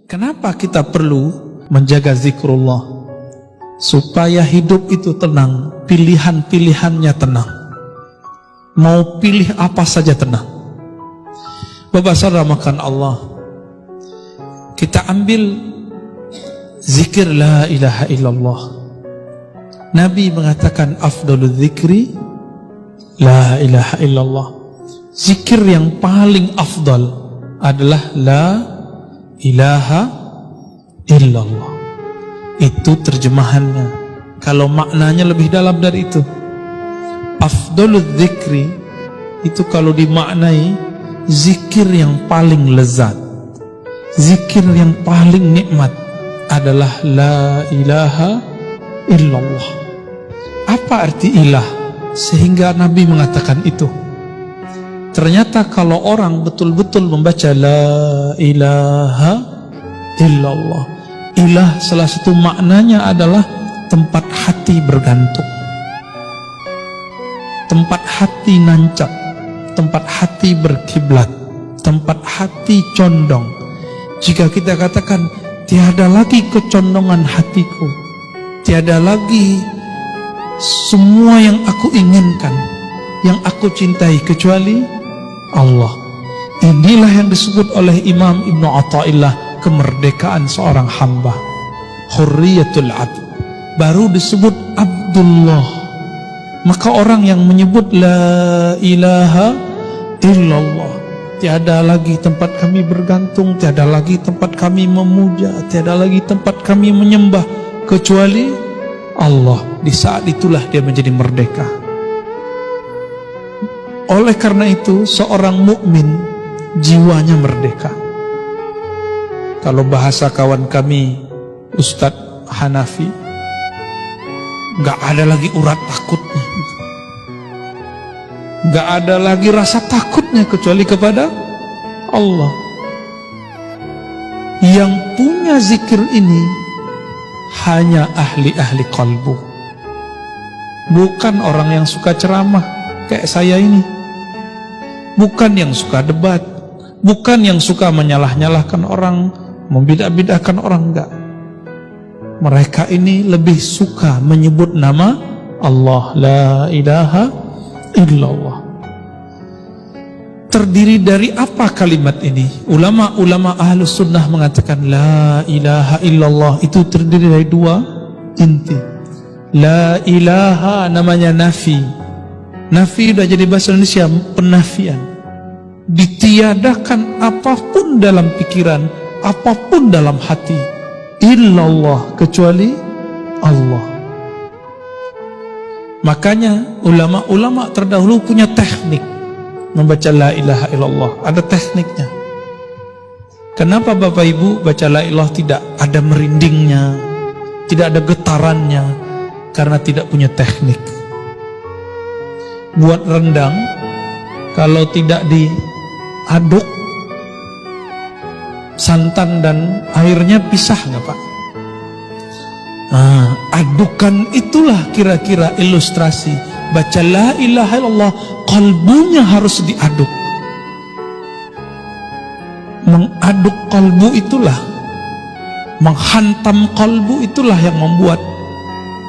Kenapa kita perlu menjaga zikrullah? Supaya hidup itu tenang, pilihan-pilihannya tenang. Mau pilih apa saja tenang. Bapak saudara makan Allah, kita ambil zikir la ilaha illallah. Nabi mengatakan afdalul zikri la ilaha illallah. Zikir yang paling afdal adalah la ilaha illallah. Itu terjemahannya. Kalau maknanya lebih dalam dari itu, afdalul zikri itu kalau dimaknai zikir yang paling lezat, zikir yang paling nikmat adalah la ilaha illallah. Apa arti ilah sehingga Nabi mengatakan itu? Ternyata kalau orang betul-betul membaca la ilaha illallah, ilah salah satu maknanya adalah tempat hati bergantung, tempat hati nancap, tempat hati berkiblat, tempat hati condong. Jika kita katakan tiada lagi kecondongan hatiku, tiada lagi semua yang aku inginkan, yang aku cintai kecuali Allah. Inilah yang disebut oleh Imam Ibnu Athaillah kemerdekaan seorang hamba, hurriyatul abd. Baru disebut Abdullah. Maka orang yang menyebut la ilaha illallah, tiada lagi tempat kami bergantung, tiada lagi tempat kami memuja, tiada lagi tempat kami menyembah kecuali Allah. Di saat itulah dia menjadi merdeka. Oleh karena itu seorang mukmin jiwanya merdeka. Kalau bahasa kawan kami Ustadz Hanafi, gak ada lagi urat takutnya, gak ada lagi rasa takutnya kecuali kepada Allah. Yang punya zikir ini hanya ahli-ahli qalbu, bukan orang yang suka ceramah kayak saya ini, bukan yang suka debat, bukan yang suka menyalah-nyalahkan orang, membidah-bidahkan orang, enggak. Mereka ini lebih suka menyebut nama Allah, la ilaha illallah. Terdiri dari apa kalimat ini? Ulama-ulama ahlus sunnah mengatakan la ilaha illallah itu terdiri dari dua inti. La ilaha namanya nafi. Nafi sudah jadi bahasa Indonesia, penafian. Ditiadakan apapun dalam pikiran, apapun dalam hati, illallah kecuali Allah. Makanya ulama-ulama terdahulu punya teknik membaca la ilaha illallah, ada tekniknya. Kenapa Bapak Ibu baca la ilaha tidak ada merindingnya, tidak ada getarannya? Karena tidak punya teknik. Buat rendang, kalau tidak diaduk, santan dan airnya pisah nggak Pak? Adukan itulah kira-kira ilustrasi. Baca la ilaha illallah, kalbunya harus diaduk. Mengaduk kalbu itulah, menghantam kalbu itulah yang membuat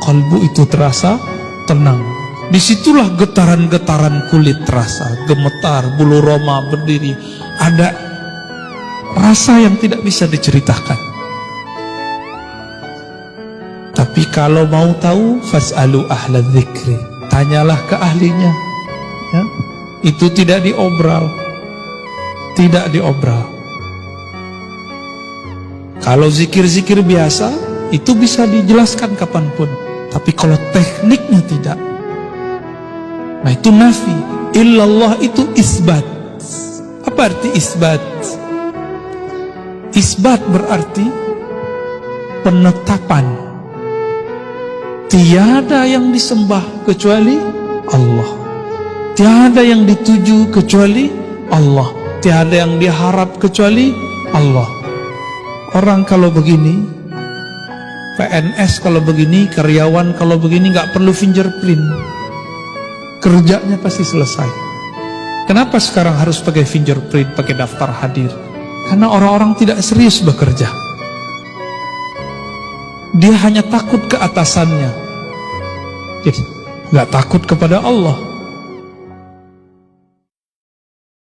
kalbu itu terasa tenang. Disitulah getaran-getaran kulit terasa, gemetar, bulu roma berdiri. Ada rasa yang tidak bisa diceritakan. Tapi kalau mau tahu, fas'alu ahla dzikri, tanyalah ke ahlinya, ya? Itu tidak diobral, tidak diobral. Kalau zikir-zikir biasa itu bisa dijelaskan kapanpun, tapi kalau tekniknya tidak. Nah itu nafi. Illallah itu isbat. Apa arti isbat? Isbat berarti penetapan. Tiada yang disembah kecuali Allah, tiada yang dituju kecuali Allah, tiada yang diharap kecuali Allah. Orang kalau begini, PNS kalau begini, karyawan kalau begini, gak perlu fingerprint, kerjanya pasti selesai. Kenapa sekarang harus pakai fingerprint, pakai daftar hadir? Karena orang-orang tidak serius bekerja. dia hanya takut ke atasannya, nggak takut kepada Allah.